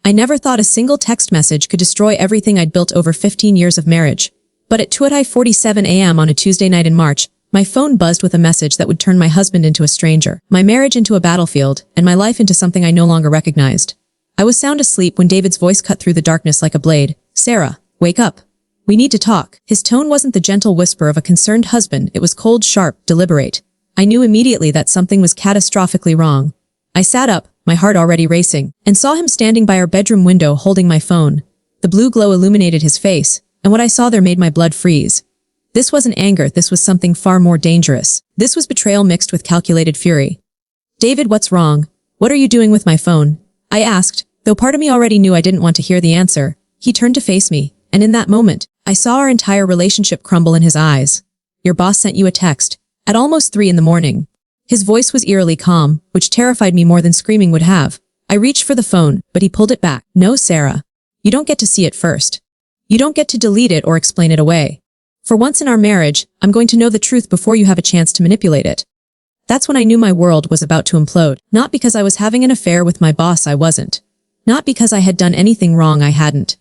I never thought a single text message could destroy everything I'd built over 15 years of marriage. But at 2:47 a.m. on a Tuesday night in March, my phone buzzed with a message that would turn my husband into a stranger, my marriage into a battlefield, and my life into something I no longer recognized. I was sound asleep when David's voice cut through the darkness like a blade. "Sarah, wake up. We need to talk." His tone wasn't the gentle whisper of a concerned husband, it was cold, sharp, deliberate. I knew immediately that something was catastrophically wrong. I sat up, my heart already racing, and saw him standing by our bedroom window holding my phone. The blue glow illuminated his face, and what I saw there made my blood freeze. This wasn't anger, this was something far more dangerous. This was betrayal mixed with calculated fury. "David, what's wrong? What are you doing with my phone?" I asked, though part of me already knew I didn't want to hear the answer. He turned to face me, and in that moment, I saw our entire relationship crumble in his eyes. "Your boss sent you a text. At almost 3 in the morning. His voice was eerily calm, which terrified me more than screaming would have. I reached for the phone, but he pulled it back. "No, Sarah. You don't get to see it first. You don't get to delete it or explain it away. For once in our marriage, I'm going to know the truth before you have a chance to manipulate it." That's when I knew my world was about to implode. Not because I was having an affair with my boss, I wasn't. Not because I had done anything wrong, I hadn't.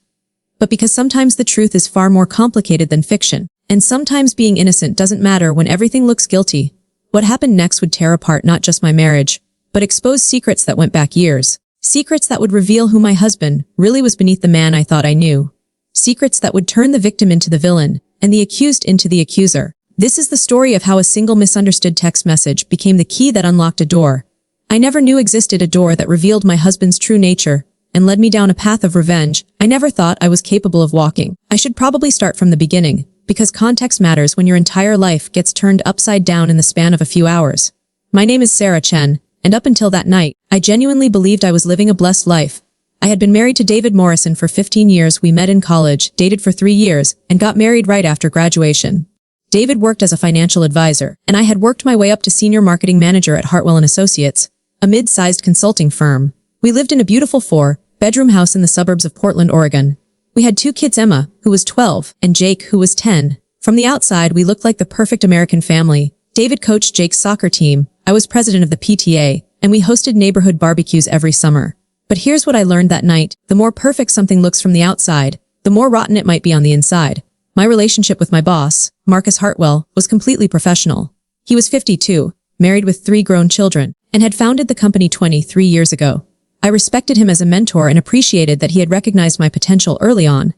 But because sometimes the truth is far more complicated than fiction. And sometimes being innocent doesn't matter when everything looks guilty. What happened next would tear apart not just my marriage, but expose secrets that went back years. Secrets that would reveal who my husband really was beneath the man I thought I knew. Secrets that would turn the victim into the villain, and the accused into the accuser. This is the story of how a single misunderstood text message became the key that unlocked a door I never knew existed, a door that revealed my husband's true nature and led me down a path of revenge I never thought I was capable of walking. I should probably start from the beginning, because context matters when your entire life gets turned upside down in the span of a few hours. My name is Sarah Chen, and up until that night, I genuinely believed I was living a blessed life. I had been married to David Morrison for 15 years. We met in college, dated for 3 years, and got married right after graduation. David worked as a financial advisor, and I had worked my way up to senior marketing manager at Hartwell & Associates, a mid-sized consulting firm. We lived in a beautiful 4-bedroom house in the suburbs of Portland, Oregon. We had 2 kids, Emma, who was 12, and Jake, who was 10. From the outside, we looked like the perfect American family. David coached Jake's soccer team, I was president of the PTA, and we hosted neighborhood barbecues every summer. But here's what I learned that night: the more perfect something looks from the outside, the more rotten it might be on the inside. My relationship with my boss, Marcus Hartwell, was completely professional. He was 52, married with 3 grown children, and had founded the company 23 years ago. I respected him as a mentor and appreciated that he had recognized my potential early on.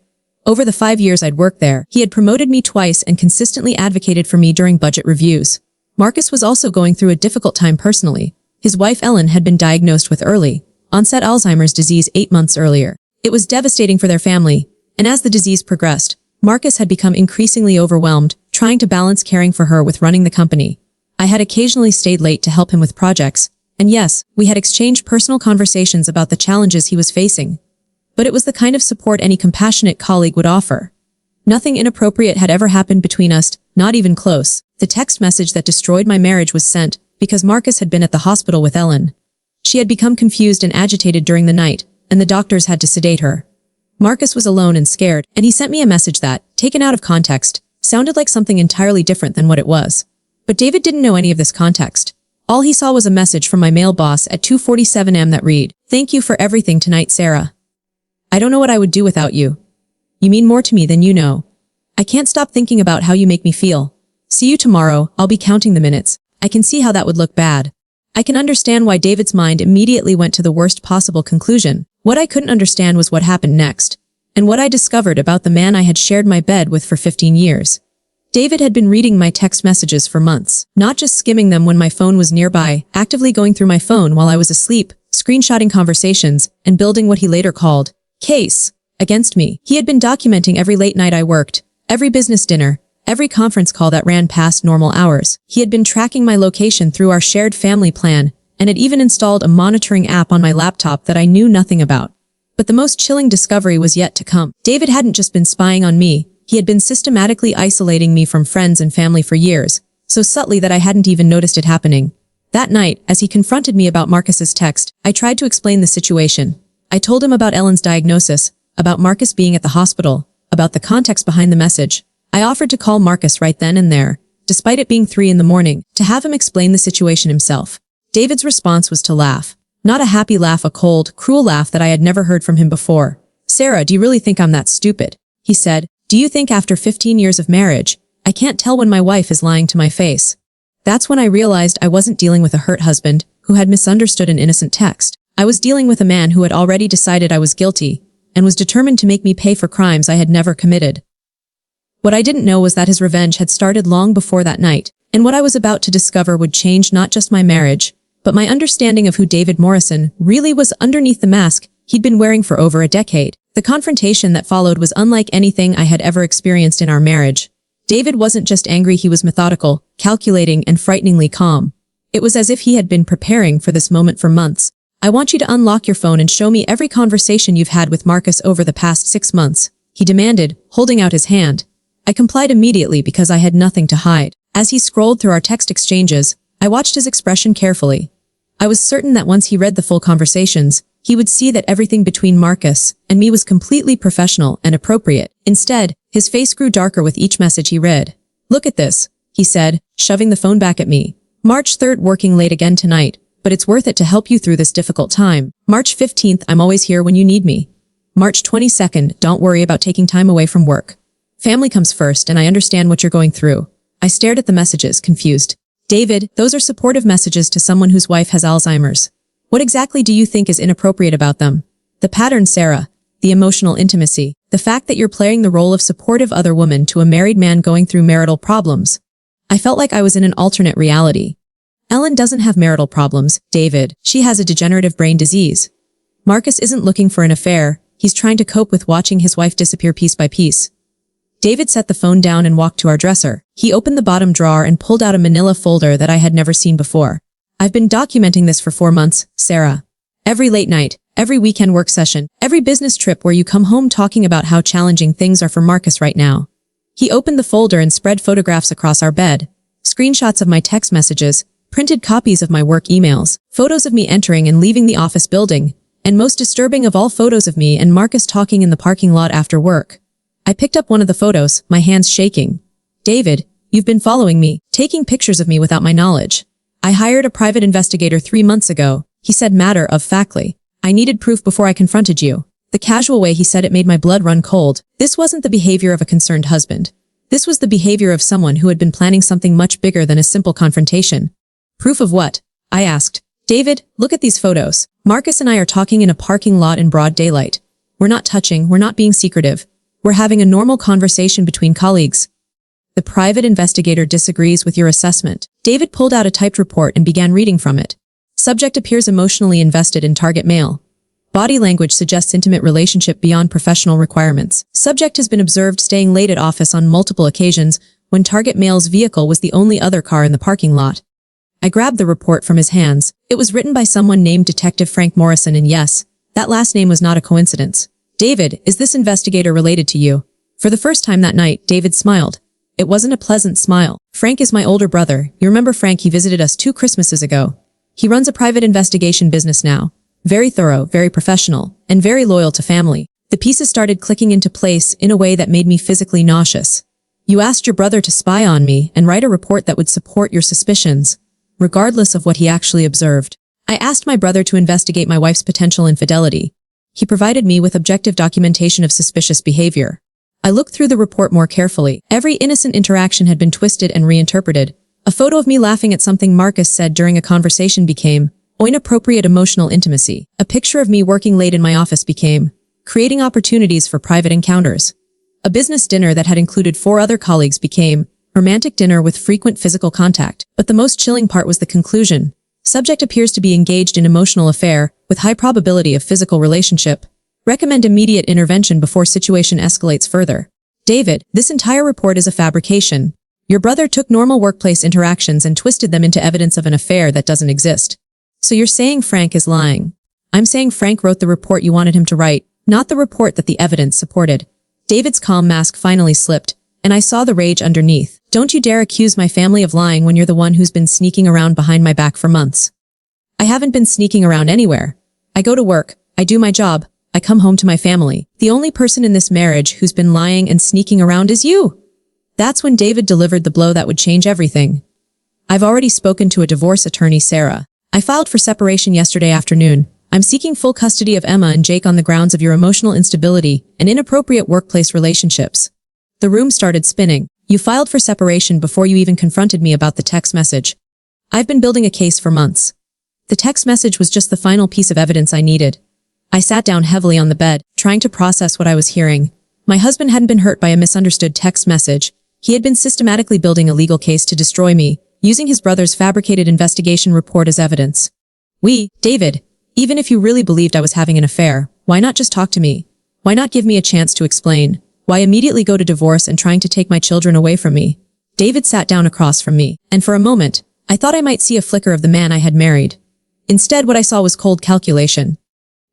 Over the 5 years I'd worked there, he had promoted me twice and consistently advocated for me during budget reviews. Marcus was also going through a difficult time personally. His wife Ellen had been diagnosed with early-onset Alzheimer's disease 8 months earlier. It was devastating for their family, and as the disease progressed, Marcus had become increasingly overwhelmed, trying to balance caring for her with running the company. I had occasionally stayed late to help him with projects, and yes, we had exchanged personal conversations about the challenges he was facing. But it was the kind of support any compassionate colleague would offer. Nothing inappropriate had ever happened between us, not even close. The text message that destroyed my marriage was sent because Marcus had been at the hospital with Ellen. She had become confused and agitated during the night, and the doctors had to sedate her. Marcus was alone and scared, and he sent me a message that, taken out of context, sounded like something entirely different than what it was. But David didn't know any of this context. All he saw was a message from my male boss at 2:47 a.m. that read, "Thank you for everything tonight, Sarah. I don't know what I would do without you. You mean more to me than you know. I can't stop thinking about how you make me feel. See you tomorrow, I'll be counting the minutes." I can see how that would look bad. I can understand why David's mind immediately went to the worst possible conclusion. What I couldn't understand was what happened next, and what I discovered about the man I had shared my bed with for 15 years. David had been reading my text messages for months, not just skimming them when my phone was nearby, actively going through my phone while I was asleep, screenshotting conversations, and building what he later called case against me. He had been documenting every late night I worked, every business dinner, every conference call that ran past normal hours. He had been tracking my location through our shared family plan, and had even installed a monitoring app on my laptop that I knew nothing about. But the most chilling discovery was yet to come. David hadn't just been spying on me, he had been systematically isolating me from friends and family for years, so subtly that I hadn't even noticed it happening. That night, as he confronted me about Marcus's text, I tried to explain the situation. I told him about Ellen's diagnosis, about Marcus being at the hospital, about the context behind the message. I offered to call Marcus right then and there, despite it being 3 in the morning, to have him explain the situation himself. David's response was to laugh. Not a happy laugh, a cold, cruel laugh that I had never heard from him before. "Sarah, do you really think I'm that stupid?" he said. "Do you think after 15 years of marriage, I can't tell when my wife is lying to my face?" That's when I realized I wasn't dealing with a hurt husband who had misunderstood an innocent text. I was dealing with a man who had already decided I was guilty and was determined to make me pay for crimes I had never committed. What I didn't know was that his revenge had started long before that night, and what I was about to discover would change not just my marriage, but my understanding of who David Morrison really was underneath the mask he'd been wearing for over a decade. The confrontation that followed was unlike anything I had ever experienced in our marriage. David wasn't just angry, he was methodical, calculating, and frighteningly calm. It was as if he had been preparing for this moment for months. "I want you to unlock your phone and show me every conversation you've had with Marcus over the past 6 months, he demanded, holding out his hand. I complied immediately because I had nothing to hide. As he scrolled through our text exchanges, I watched his expression carefully. I was certain that once he read the full conversations, he would see that everything between Marcus and me was completely professional and appropriate. Instead, his face grew darker with each message he read. "Look at this," he said, shoving the phone back at me. "March 3rd, working late again tonight, but it's worth it to help you through this difficult time. March 15th, I'm always here when you need me. March 22nd, don't worry about taking time away from work. Family comes first, and I understand what you're going through." I stared at the messages, confused. "David, those are supportive messages to someone whose wife has Alzheimer's. What exactly do you think is inappropriate about them?" "The pattern, Sarah. The emotional intimacy. The fact that you're playing the role of supportive other woman to a married man going through marital problems." I felt like I was in an alternate reality. "Ellen doesn't have marital problems, David. She has a degenerative brain disease. Marcus isn't looking for an affair. He's trying to cope with watching his wife disappear piece by piece." David set the phone down and walked to our dresser. He opened the bottom drawer and pulled out a manila folder that I had never seen before. "I've been documenting this for 4 months, Sarah. Every late night, every weekend work session, every business trip where you come home talking about how challenging things are for Marcus right now." He opened the folder and spread photographs across our bed. Screenshots of my text messages, printed copies of my work emails, photos of me entering and leaving the office building, and most disturbing of all, photos of me and Marcus talking in the parking lot after work. I picked up one of the photos, my hands shaking. "David, you've been following me, taking pictures of me without my knowledge. I hired a private investigator 3 months ago," he said matter-of-factly. "I needed proof before I confronted you." The casual way he said it made my blood run cold. This wasn't the behavior of a concerned husband. This was the behavior of someone who had been planning something much bigger than a simple confrontation. "Proof of what?" I asked. "David, look at these photos. Marcus and I are talking in a parking lot in broad daylight. We're not touching, we're not being secretive. We're having a normal conversation between colleagues." "The private investigator disagrees with your assessment." David pulled out a typed report and began reading from it. "Subject appears emotionally invested in target male. Body language suggests intimate relationship beyond professional requirements. Subject has been observed staying late at office on multiple occasions when target male's vehicle was the only other car in the parking lot." I grabbed the report from his hands. It was written by someone named Detective Frank Morrison, and yes, that last name was not a coincidence. "David, is this investigator related to you?" For the first time that night, David smiled. It wasn't a pleasant smile. "Frank is my older brother. You remember Frank? He visited us 2 Christmases ago. He runs a private investigation business now. Very thorough, very professional, and very loyal to family." The pieces started clicking into place in a way that made me physically nauseous. "You asked your brother to spy on me and write a report that would support your suspicions, regardless of what he actually observed." "I asked my brother to investigate my wife's potential infidelity. He provided me with objective documentation of suspicious behavior." I looked through the report more carefully. Every innocent interaction had been twisted and reinterpreted. A photo of me laughing at something Marcus said during a conversation became inappropriate emotional intimacy. A picture of me working late in my office became creating opportunities for private encounters. A business dinner that had included 4 other colleagues became romantic dinner with frequent physical contact. But the most chilling part was the conclusion. Subject appears to be engaged in emotional affair with high probability of physical relationship. Recommend immediate intervention before situation escalates further. "David, this entire report is a fabrication. Your brother took normal workplace interactions and twisted them into evidence of an affair that doesn't exist. So you're saying Frank is lying?" "I'm saying Frank wrote the report you wanted him to write, not the report that the evidence supported." David's calm mask finally slipped, and I saw the rage underneath. "Don't you dare accuse my family of lying when you're the one who's been sneaking around behind my back for months." "I haven't been sneaking around anywhere. I go to work, I do my job, I come home to my family. The only person in this marriage who's been lying and sneaking around is you." That's when David delivered the blow that would change everything. "I've already spoken to a divorce attorney, Sarah. I filed for separation yesterday afternoon. I'm seeking full custody of Emma and Jake on the grounds of your emotional instability and inappropriate workplace relationships. The room started spinning. You filed for separation before you even confronted me about the text message. I've been building a case for months. The text message was just the final piece of evidence I needed. I sat down heavily on the bed, trying to process what I was hearing. My husband hadn't been hurt by a misunderstood text message. He had been systematically building a legal case to destroy me, using his brother's fabricated investigation report as evidence. David, even if you really believed I was having an affair, why not just talk to me? Why not give me a chance to explain? Why immediately go to divorce and trying to take my children away from me? David sat down across from me, and for a moment, I thought I might see a flicker of the man I had married. Instead, what I saw was cold calculation.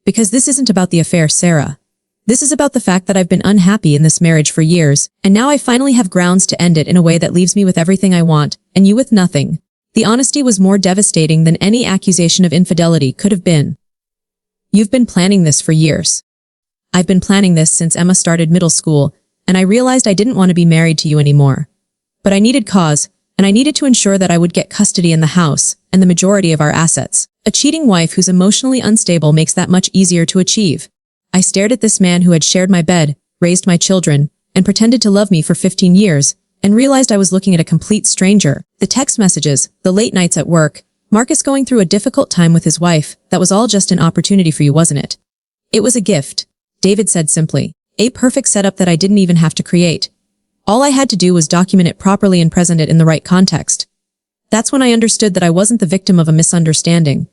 Because this isn't about the affair, Sarah. This is about the fact that I've been unhappy in this marriage for years, and now I finally have grounds to end it in a way that leaves me with everything I want, and you with nothing. The honesty was more devastating than any accusation of infidelity could have been. You've been planning this for years. I've been planning this since Emma started middle school, and I realized I didn't want to be married to you anymore. But I needed cause, and I needed to ensure that I would get custody in the house and the majority of our assets. A cheating wife who's emotionally unstable makes that much easier to achieve. I stared at this man who had shared my bed, raised my children, and pretended to love me for 15 years, and realized I was looking at a complete stranger. The text messages, the late nights at work, Marcus going through a difficult time with his wife, that was all just an opportunity for you, wasn't it? It was a gift, David said simply. A perfect setup that I didn't even have to create. All I had to do was document it properly and present it in the right context. That's when I understood that I wasn't the victim of a misunderstanding.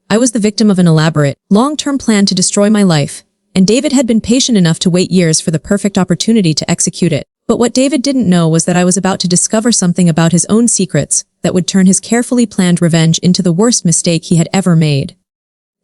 I was the victim of an elaborate, long-term plan to destroy my life, and David had been patient enough to wait years for the perfect opportunity to execute it. But what David didn't know was that I was about to discover something about his own secrets that would turn his carefully planned revenge into the worst mistake he had ever made.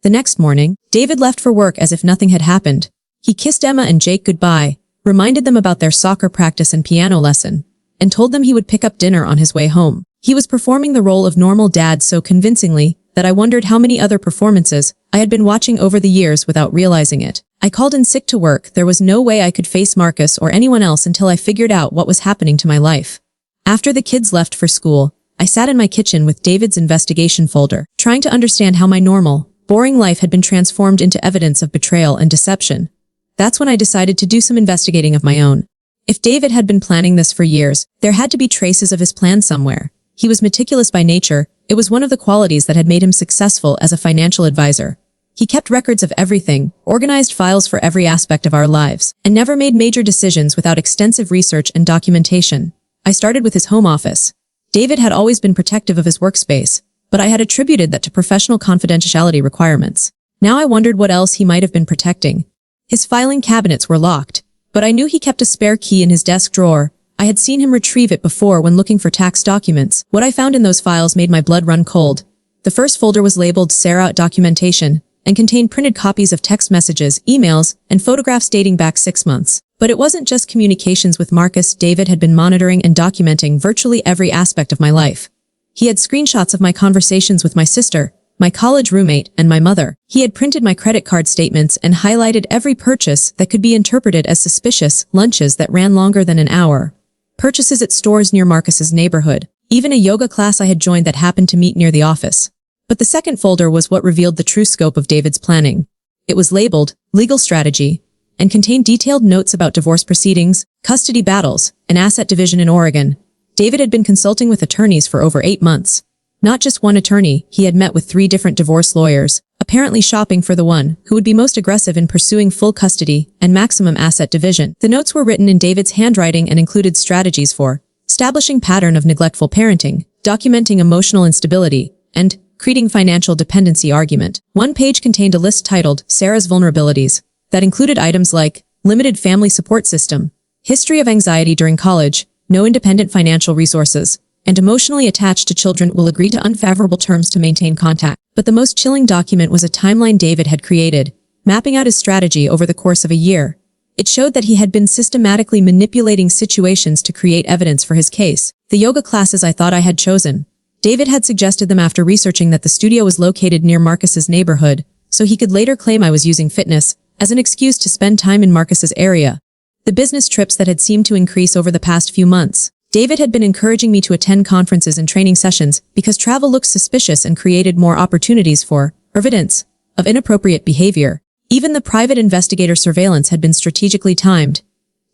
The next morning, David left for work as if nothing had happened. He kissed Emma and Jake goodbye, reminded them about their soccer practice and piano lesson, and told them he would pick up dinner on his way home. He was performing the role of normal dad so convincingly that I wondered how many other performances I had been watching over the years without realizing it. I called in sick to work. There was no way I could face Marcus or anyone else until I figured out what was happening to my life. After the kids left for school, I sat in my kitchen with David's investigation folder, trying to understand how my normal, boring life had been transformed into evidence of betrayal and deception. That's when I decided to do some investigating of my own. If David had been planning this for years, there had to be traces of his plan somewhere. He was meticulous by nature. It was one of the qualities that had made him successful as a financial advisor. He kept records of everything, organized files for every aspect of our lives, and never made major decisions without extensive research and documentation. I started with his home office. David had always been protective of his workspace, but I had attributed that to professional confidentiality requirements. Now I wondered what else he might have been protecting. His filing cabinets were locked, but I knew he kept a spare key in his desk drawer. I had seen him retrieve it before when looking for tax documents. What I found in those files made my blood run cold. The first folder was labeled Sarah Documentation and contained printed copies of text messages, emails, and photographs dating back 6 months. But it wasn't just communications with Marcus. David had been monitoring and documenting virtually every aspect of my life. He had screenshots of my conversations with my sister, my college roommate, and my mother. He had printed my credit card statements and highlighted every purchase that could be interpreted as suspicious, lunches that ran longer than an hour, purchases at stores near Marcus's neighborhood, even a yoga class I had joined that happened to meet near the office. But the second folder was what revealed the true scope of David's planning. It was labeled Legal Strategy and contained detailed notes about divorce proceedings, custody battles, and asset division in Oregon. David had been consulting with attorneys for over 8 months. Not just one attorney, he had met with 3 different divorce lawyers, apparently shopping for the one who would be most aggressive in pursuing full custody and maximum asset division. The notes were written in David's handwriting and included strategies for establishing pattern of neglectful parenting, documenting emotional instability, and creating financial dependency argument. One page contained a list titled Sarah's Vulnerabilities that included items like limited family support system, history of anxiety during college, no independent financial resources, and emotionally attached to children will agree to unfavorable terms to maintain contact. But the most chilling document was a timeline David had created, mapping out his strategy over the course of a year. It showed that he had been systematically manipulating situations to create evidence for his case. The yoga classes I thought I had chosen. David had suggested them after researching that the studio was located near Marcus's neighborhood, so he could later claim I was using fitness as an excuse to spend time in Marcus's area. The business trips that had seemed to increase over the past few months. David had been encouraging me to attend conferences and training sessions because travel looked suspicious and created more opportunities for evidence of inappropriate behavior. Even the private investigator surveillance had been strategically timed.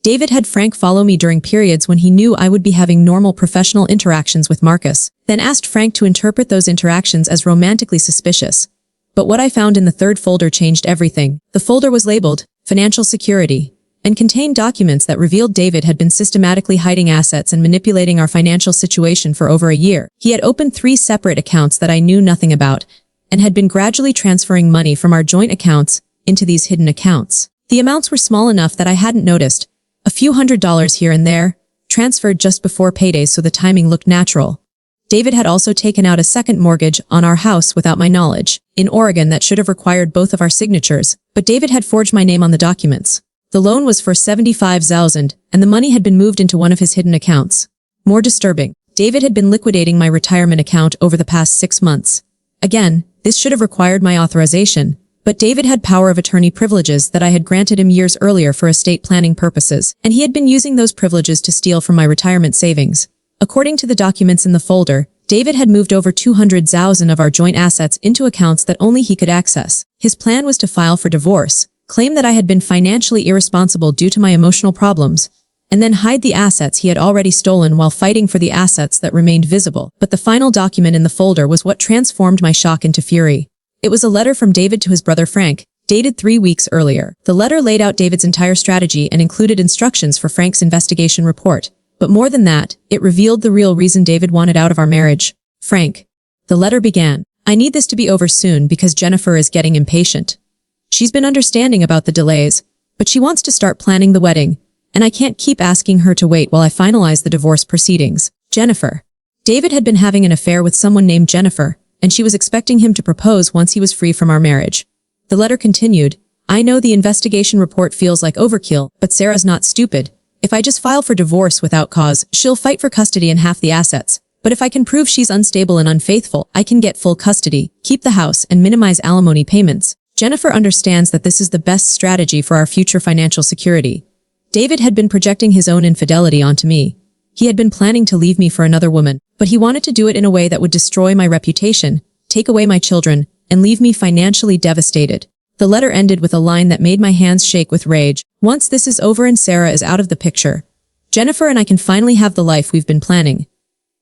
David had Frank follow me during periods when he knew I would be having normal professional interactions with Marcus, then asked Frank to interpret those interactions as romantically suspicious. But what I found in the third folder changed everything. The folder was labeled Financial Security and contained documents that revealed David had been systematically hiding assets and manipulating our financial situation for over a year. He had opened 3 separate accounts that I knew nothing about and had been gradually transferring money from our joint accounts into these hidden accounts. The amounts were small enough that I hadn't noticed. A few $100s here and there, transferred just before payday so the timing looked natural. David had also taken out a second mortgage on our house without my knowledge, in Oregon that should have required both of our signatures, but David had forged my name on the documents. The loan was for $75,000, and the money had been moved into one of his hidden accounts. More disturbing, David had been liquidating my retirement account over the past 6 months. Again, this should have required my authorization, but David had power of attorney privileges that I had granted him years earlier for estate planning purposes, and he had been using those privileges to steal from my retirement savings. According to the documents in the folder, David had moved over $200,000 of our joint assets into accounts that only he could access. His plan was to file for divorce, claim that I had been financially irresponsible due to my emotional problems, and then hide the assets he had already stolen while fighting for the assets that remained visible. But the final document in the folder was what transformed my shock into fury. It was a letter from David to his brother Frank, dated 3 weeks earlier. The letter laid out David's entire strategy and included instructions for Frank's investigation report. But more than that, it revealed the real reason David wanted out of our marriage. Frank. The letter began, "I need this to be over soon because Jennifer is getting impatient. She's been understanding about the delays, but she wants to start planning the wedding, and I can't keep asking her to wait while I finalize the divorce proceedings. Jennifer." David had been having an affair with someone named Jennifer, and she was expecting him to propose once he was free from our marriage. The letter continued, "I know the investigation report feels like overkill, but Sarah's not stupid. If I just file for divorce without cause, she'll fight for custody and half the assets. But if I can prove she's unstable and unfaithful, I can get full custody, keep the house, and minimize alimony payments. Jennifer understands that this is the best strategy for our future financial security." David had been projecting his own infidelity onto me. He had been planning to leave me for another woman, but he wanted to do it in a way that would destroy my reputation, take away my children, and leave me financially devastated. The letter ended with a line that made my hands shake with rage. "Once this is over and Sarah is out of the picture, Jennifer and I can finally have the life we've been planning.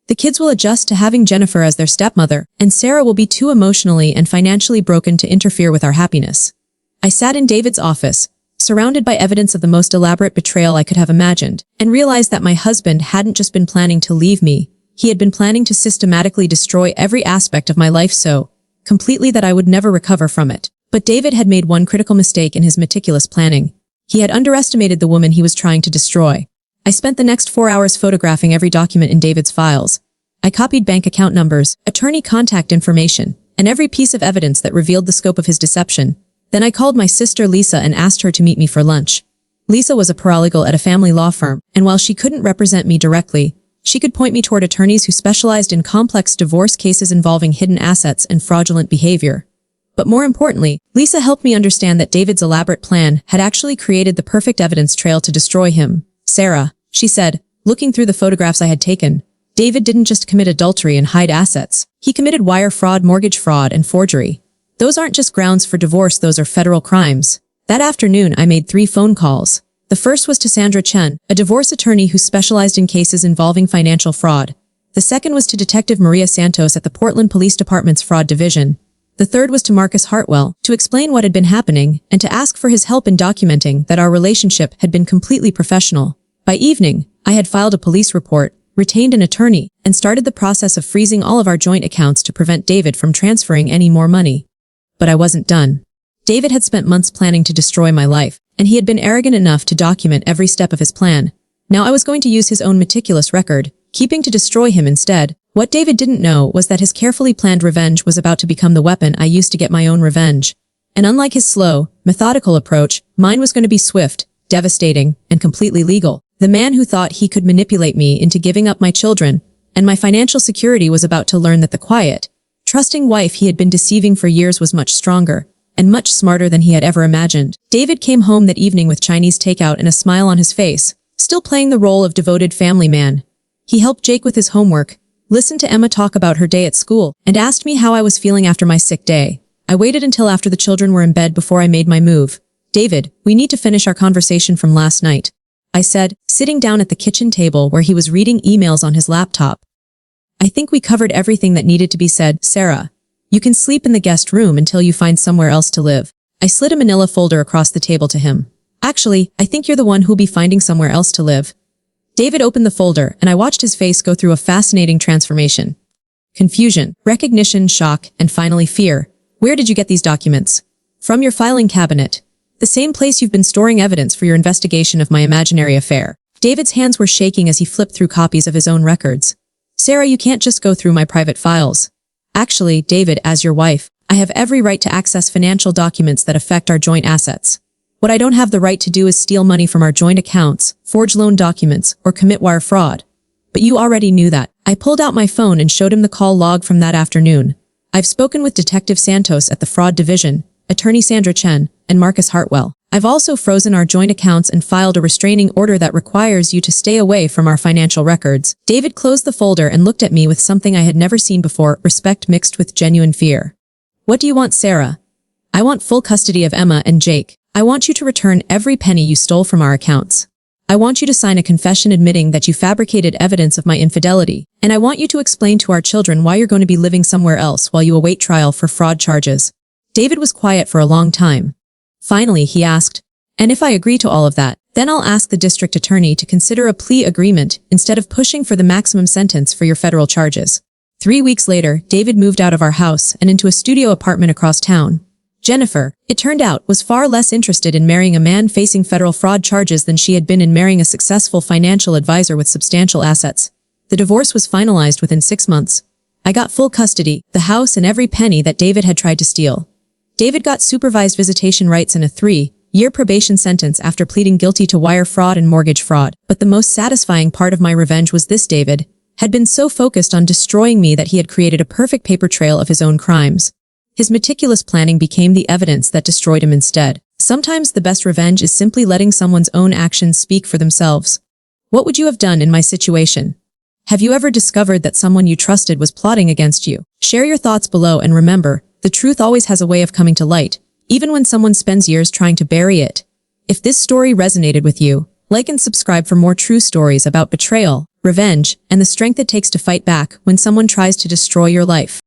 The kids will adjust to having Jennifer as their stepmother, and Sarah will be too emotionally and financially broken to interfere with our happiness." I sat in David's office, surrounded by evidence of the most elaborate betrayal I could have imagined, and realized that my husband hadn't just been planning to leave me, he had been planning to systematically destroy every aspect of my life so completely that I would never recover from it. But David had made one critical mistake in his meticulous planning. He had underestimated the woman he was trying to destroy. I spent the next 4 hours photographing every document in David's files. I copied bank account numbers, attorney contact information, and every piece of evidence that revealed the scope of his deception. Then I called my sister Lisa and asked her to meet me for lunch. Lisa was a paralegal at a family law firm, and while she couldn't represent me directly, she could point me toward attorneys who specialized in complex divorce cases involving hidden assets and fraudulent behavior. But more importantly, Lisa helped me understand that David's elaborate plan had actually created the perfect evidence trail to destroy him. "Sarah," she said, looking through the photographs I had taken, "David didn't just commit adultery and hide assets. He committed wire fraud, mortgage fraud, and forgery. Those aren't just grounds for divorce, those are federal crimes." That afternoon, I made 3 phone calls. The first was to Sandra Chen, a divorce attorney who specialized in cases involving financial fraud. The second was to Detective Maria Santos at the Portland Police Department's Fraud Division. The third was to Marcus Hartwell, to explain what had been happening and to ask for his help in documenting that our relationship had been completely professional. By evening, I had filed a police report, retained an attorney, and started the process of freezing all of our joint accounts to prevent David from transferring any more money. But I wasn't done. David had spent months planning to destroy my life, and he had been arrogant enough to document every step of his plan. Now I was going to use his own meticulous record, keeping to destroy him instead. What David didn't know was that his carefully planned revenge was about to become the weapon I used to get my own revenge. And unlike his slow, methodical approach, mine was going to be swift, devastating, and completely legal. The man who thought he could manipulate me into giving up my children and my financial security was about to learn that the quiet, trusting wife he had been deceiving for years was much stronger and much smarter than he had ever imagined. David came home that evening with Chinese takeout and a smile on his face, still playing the role of devoted family man. He helped Jake with his homework, listened to Emma talk about her day at school, and asked me how I was feeling after my sick day. I waited until after the children were in bed before I made my move. David, we need to finish our conversation from last night, I said, sitting down at the kitchen table where he was reading emails on his laptop. I think we covered everything that needed to be said, Sarah. You can sleep in the guest room until you find somewhere else to live. I slid a manila folder across the table to him. Actually, I think you're the one who'll be finding somewhere else to live. David opened the folder, and I watched his face go through a fascinating transformation. Confusion, recognition, shock, and finally fear. Where did you get these documents? From your filing cabinet. The same place you've been storing evidence for your investigation of my imaginary affair. David's hands were shaking as he flipped through copies of his own records. Sarah, you can't just go through my private files. Actually, David, as your wife, I have every right to access financial documents that affect our joint assets. What I don't have the right to do is steal money from our joint accounts, forge loan documents, or commit wire fraud. But you already knew that. I pulled out my phone and showed him the call log from that afternoon. I've spoken with Detective Santos at the Fraud Division, Attorney Sandra Chen, and Marcus Hartwell. I've also frozen our joint accounts and filed a restraining order that requires you to stay away from our financial records. David closed the folder and looked at me with something I had never seen before, respect mixed with genuine fear. What do you want, Sarah? I want full custody of Emma and Jake. I want you to return every penny you stole from our accounts. I want you to sign a confession admitting that you fabricated evidence of my infidelity, and I want you to explain to our children why you're going to be living somewhere else while you await trial for fraud charges. David was quiet for a long time. Finally, he asked, and if I agree to all of that, then I'll ask the district attorney to consider a plea agreement instead of pushing for the maximum sentence for your federal charges. 3 weeks later, David moved out of our house and into a studio apartment across town. Jennifer, it turned out, was far less interested in marrying a man facing federal fraud charges than she had been in marrying a successful financial advisor with substantial assets. The divorce was finalized within 6 months. I got full custody, the house and every penny that David had tried to steal. David got supervised visitation rights and a 3-year probation sentence after pleading guilty to wire fraud and mortgage fraud. But the most satisfying part of my revenge was this: David had been so focused on destroying me that he had created a perfect paper trail of his own crimes. His meticulous planning became the evidence that destroyed him instead. Sometimes the best revenge is simply letting someone's own actions speak for themselves. What would you have done in my situation? Have you ever discovered that someone you trusted was plotting against you? Share your thoughts below, and remember, the truth always has a way of coming to light, even when someone spends years trying to bury it. If this story resonated with you, like and subscribe for more true stories about betrayal, revenge, and the strength it takes to fight back when someone tries to destroy your life.